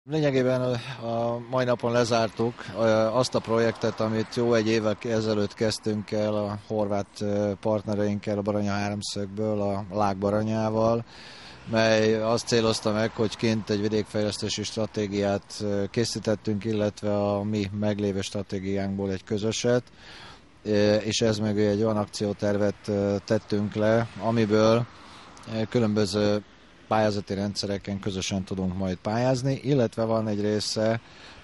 Lényegében a mai napon lezártuk azt a projektet, amit jó egy évvel ezelőtt kezdtünk el a horvát partnereinkkel, a Baranya háromszögből, a Lák Baranyával, mely azt célozta meg, hogy kint egy vidékfejlesztési stratégiát készítettünk, illetve a mi meglévő stratégiánkból egy közöset, és ez mögé egy olyan akciótervet tettünk le, amiből különböző pályázati rendszereken közösen tudunk majd pályázni, illetve van egy része,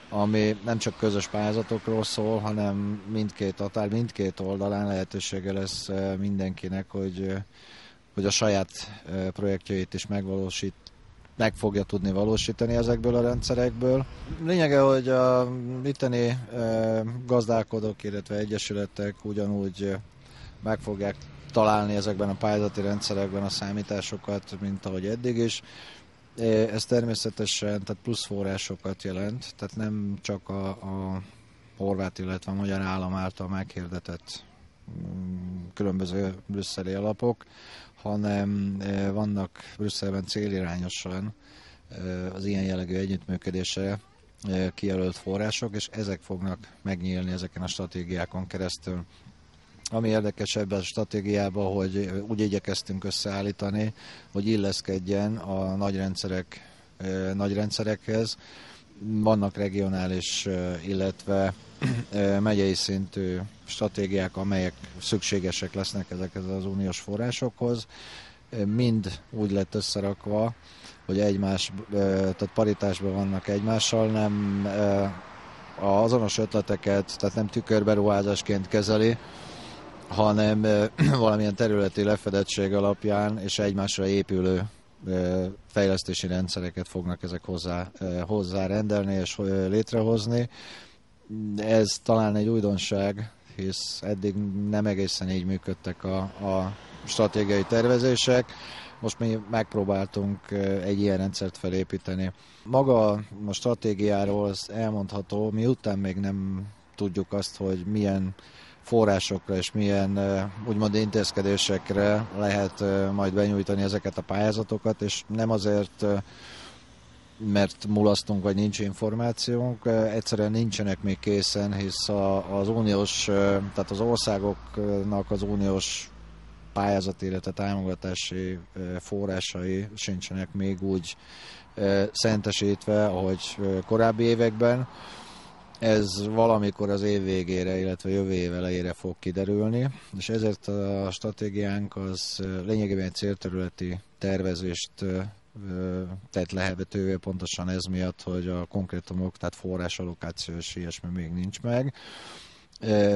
ami nem csak közös pályázatokról szól, hanem mindkét oldalán lehetősége lesz mindenkinek, hogy a saját projektjeit is meg fogja tudni valósítani ezekből a rendszerekből. Lényege, hogy a itteni gazdálkodók, illetve egyesületek ugyanúgy meg fogják találni ezekben a pályázati rendszerekben a számításokat, mint ahogy eddig is. Ez természetesen tehát plusz forrásokat jelent, tehát nem csak a horvát, illetve a magyar állam által meghirdetett különböző brüsszeli alapok, hanem vannak Brüsszelben célirányosan az ilyen jellegű együttműködésre kijelölt források, és ezek fognak megnyílni ezeken a stratégiákon keresztül. Ami érdekes ebben a stratégiában, hogy úgy igyekeztünk összeállítani, hogy illeszkedjen a nagy rendszerekhez. Vannak regionális, illetve megyei szintű stratégiák, amelyek szükségesek lesznek ezekhez az uniós forrásokhoz. Mind úgy lett összerakva, hogy tehát paritásban vannak egymással, nem azonos ötleteket, tehát nem tükörberuházásként kezeli, hanem valamilyen területi lefedettség alapján és egymásra épülő fejlesztési rendszereket fognak ezek hozzá rendelni és létrehozni. Ez talán egy újdonság, hisz eddig nem egészen így működtek a stratégiai tervezések. Most mi megpróbáltunk egy ilyen rendszert felépíteni. Maga a stratégiáról az elmondható, miután még nem tudjuk azt, hogy milyen forrásokra és milyen úgymond intézkedésekre lehet majd benyújtani ezeket a pályázatokat, és nem azért, mert mulasztunk, vagy nincs információnk, egyszerűen nincsenek még készen, hisz az uniós, tehát az országoknak az uniós pályázati, illetve támogatási forrásai sincsenek még úgy szentesítve, ahogy korábbi években. Ez valamikor az év végére, illetve jövő év elejére fog kiderülni, és ezért a stratégiánk az lényegében célterületi tervezést tett lehetővé pontosan ez miatt, hogy a konkrétumok, tehát forrásallokáció és ilyesmi még nincs meg.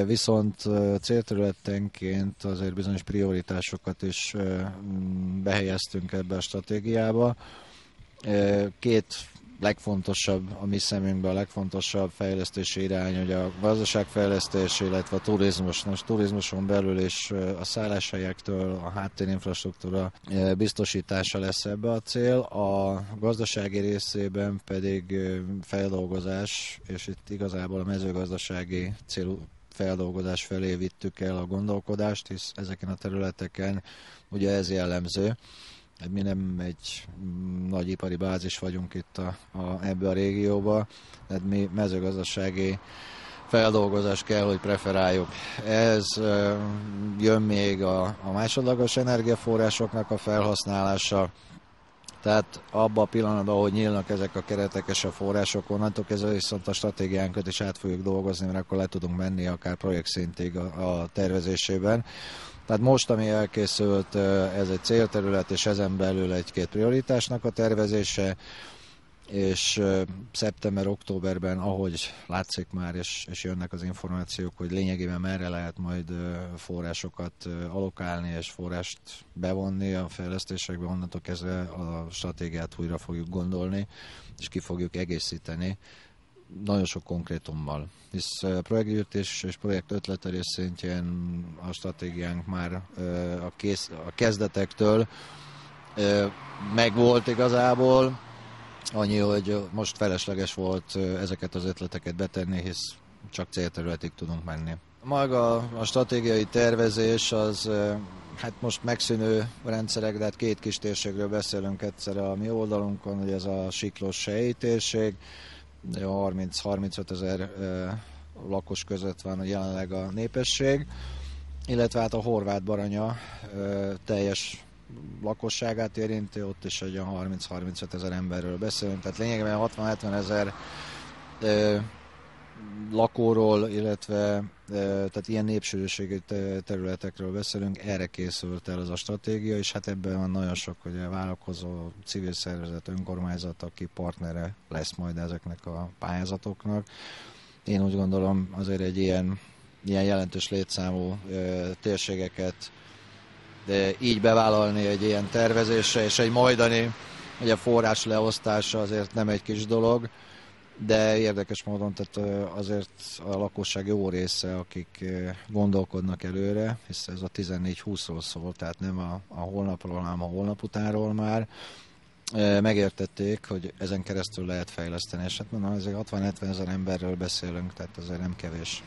Viszont célterületenként azért bizonyos prioritásokat is behelyeztünk ebbe a stratégiába. Két legfontosabb, a mi szemünkben a legfontosabb fejlesztési irány, hogy a gazdaságfejlesztés, illetve a turizmus. Most turizmuson belül is a szálláshelyektől a háttérinfrastruktúra biztosítása lesz ebbe a cél. A gazdasági részében pedig feldolgozás, és itt igazából a mezőgazdasági célú feldolgozás felé vittük el a gondolkodást, hisz ezeken a területeken ugye ez jellemző. Mi nem egy nagy ipari bázis vagyunk itt ebbe a régióba, tehát mi mezőgazdasági feldolgozás kell, hogy preferáljuk. Ez jön még a másodlagos energiaforrásoknak a felhasználása, tehát abban a pillanatban, ahogy nyílnak ezek a keretek és a források, onnantól kezdve viszont a stratégiánkat is át fogjuk dolgozni, mert akkor le tudunk menni akár projektszintig a tervezésében. Tehát most, ami elkészült, ez egy célterület, és ezen belül egy-két prioritásnak a tervezése, és szeptember-októberben, ahogy látszik már, és jönnek az információk, hogy lényegében merre lehet majd forrásokat allokálni, és forrást bevonni a fejlesztésekbe, onnantól kezdve a stratégiát újra fogjuk gondolni, és ki fogjuk egészíteni nagyon sok konkrétummal, hisz projektgyűjtés és projekt ötletelés szintjén a stratégiánk már a kezdetektől megvolt igazából, annyi, hogy most felesleges volt ezeket az ötleteket betenni, hisz csak célterületig tudunk menni. Maga a stratégiai tervezés az hát most megszűnő rendszerek, de hát két kis térségről beszélünk egyszerre a mi oldalunkon, hogy ez a Siklós-Sejei térség, 30-35 ezer lakos között van jelenleg a népesség, illetve hát a Horvát-Baranya teljes lakosságát érinti, ott is egy 30-35 ezer emberről beszélünk, tehát lényegében 60-70 ezer lakóról, illetve tehát ilyen népsűrűségű területekről beszélünk, erre készült el ez a stratégia, és hát ebben van nagyon sok ugye, vállalkozó, civil szervezet, önkormányzat, aki partnere lesz majd ezeknek a pályázatoknak. Én úgy gondolom azért egy ilyen jelentős létszámú térségeket így bevállalni egy ilyen tervezésre, és egy majdani ugye forrás leosztása azért nem egy kis dolog, de érdekes módon tehát azért a lakosság jó része, akik gondolkodnak előre, hisz ez a 14-20-ról szól, tehát nem a holnapról, hanem a holnap utánról már, megértették, hogy ezen keresztül lehet fejleszteni, és hát mondom, ezek 60-70 ezer emberről beszélünk, tehát azért nem kevés.